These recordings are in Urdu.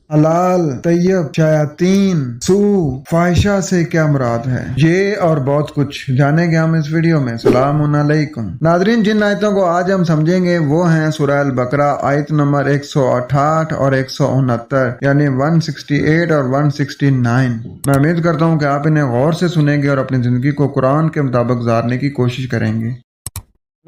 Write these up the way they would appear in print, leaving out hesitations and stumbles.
حلال، طیب، شیاطین، سو، فاحشہ سے کیا مراد ہے، یہ اور بہت کچھ جانیں گے ہم اس ویڈیو میں۔ السلام علیکم ناظرین، جن آیتوں کو آج ہم سمجھیں گے وہ ہیں سورہ البقرہ آیت نمبر 168 اور 169، یعنی 168 اور 169۔ میں امید کرتا ہوں کہ آپ انہیں غور سے سنیں گے اور اپنی زندگی کو قرآن کے مطابق گزارنے کی کوشش کریں گے۔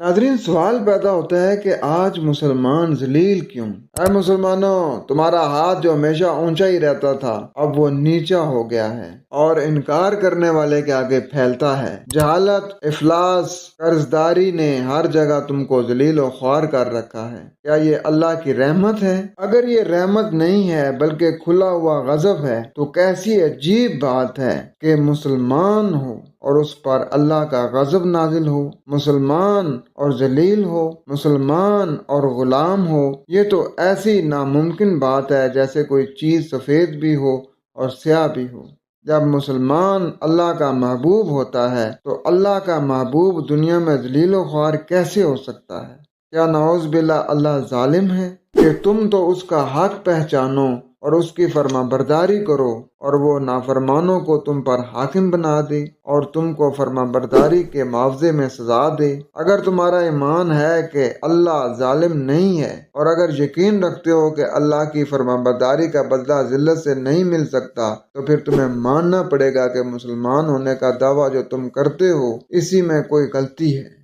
ناظرین، سوال پیدا ہوتا ہے کہ آج مسلمان ذلیل کیوں؟ اے مسلمانوں، تمہارا ہاتھ جو ہمیشہ اونچا ہی رہتا تھا اب وہ نیچا ہو گیا ہے اور انکار کرنے والے کے آگے پھیلتا ہے۔ جہالت، افلاس، قرضداری نے ہر جگہ تم کو ذلیل و خوار کر رکھا ہے۔ کیا یہ اللہ کی رحمت ہے؟ اگر یہ رحمت نہیں ہے بلکہ کھلا ہوا غضب ہے تو کیسی عجیب بات ہے کہ مسلمان ہو اور اس پر اللہ کا غضب نازل ہو، مسلمان اور ذلیل ہو، مسلمان اور غلام ہو۔ یہ تو ایسی ناممکن بات ہے جیسے کوئی چیز سفید بھی ہو اور سیاہ بھی ہو۔ جب مسلمان اللہ کا محبوب ہوتا ہے تو اللہ کا محبوب دنیا میں ذلیل و خوار کیسے ہو سکتا ہے؟ کیا نعوذ باللہ اللہ ظالم ہے کہ تم تو اس کا حق پہچانو اور اس کی فرما برداری کرو اور وہ نافرمانوں کو تم پر حاکم بنا دے اور تم کو فرما برداری کے معاوضے میں سزا دے۔ اگر تمہارا ایمان ہے کہ اللہ ظالم نہیں ہے اور اگر یقین رکھتے ہو کہ اللہ کی فرما برداری کا بدلہ ذلت سے نہیں مل سکتا تو پھر تمہیں ماننا پڑے گا کہ مسلمان ہونے کا دعویٰ جو تم کرتے ہو اسی میں کوئی غلطی ہے۔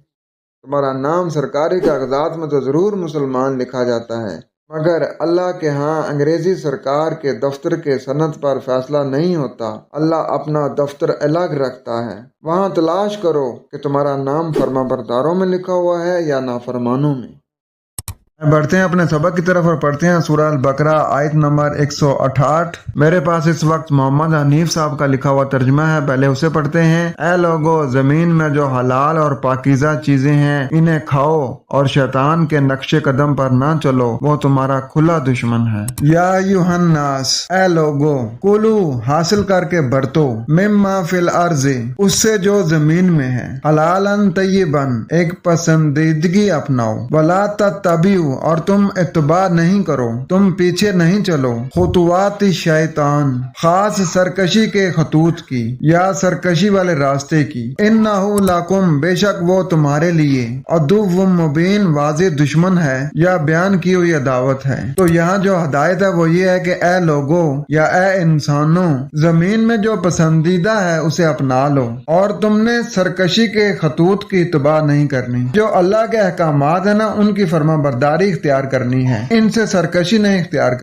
تمہارا نام سرکاری کاغذات میں تو ضرور مسلمان لکھا جاتا ہے، مگر اللہ کے ہاں انگریزی سرکار کے دفتر کے سند پر فیصلہ نہیں ہوتا۔ اللہ اپنا دفتر الگ رکھتا ہے، وہاں تلاش کرو کہ تمہارا نام فرما برداروں میں لکھا ہوا ہے یا نافرمانوں میں۔ بڑھتے ہیں اپنے سبق کی طرف اور پڑھتے ہیں سورہ البقرہ آیت نمبر 168۔ میرے پاس اس وقت محمد حنیف صاحب کا لکھا ہوا ترجمہ ہے، پہلے اسے پڑھتے ہیں۔ اے لوگو، زمین میں جو حلال اور پاکیزہ چیزیں ہیں انہیں کھاؤ اور شیطان کے نقش قدم پر نہ چلو، وہ تمہارا کھلا دشمن ہے۔ یا ایھا الناس، اے لوگو، کلو، حاصل کر کے برتو، مما فی الارض، اس سے جو زمین میں ہے، حلالا طیبا، ایک پسندیدگی اپناؤ، ولا تتبعوا، اور تم اتباع نہیں کرو، تم پیچھے نہیں چلو، خطوات شیطان، خاص سرکشی کے خطوط کی یا سرکشی والے راستے کی، انہو لکم، بے شک وہ تمہارے لیے، عدو مبین، واضح دشمن ہے یا بیان کی ہوئی عداوت ہے۔ تو یہاں جو ہدایت ہے وہ یہ ہے کہ اے لوگو یا اے انسانوں، زمین میں جو پسندیدہ ہے اسے اپنا لو اور تم نے سرکشی کے خطوط کی اتباع نہیں کرنی۔ جو اللہ کے احکامات ہیں نا ان کی فرما برداری اختیار کرنی ہے، ان سے سرکشی نہیں اختیار کرنی۔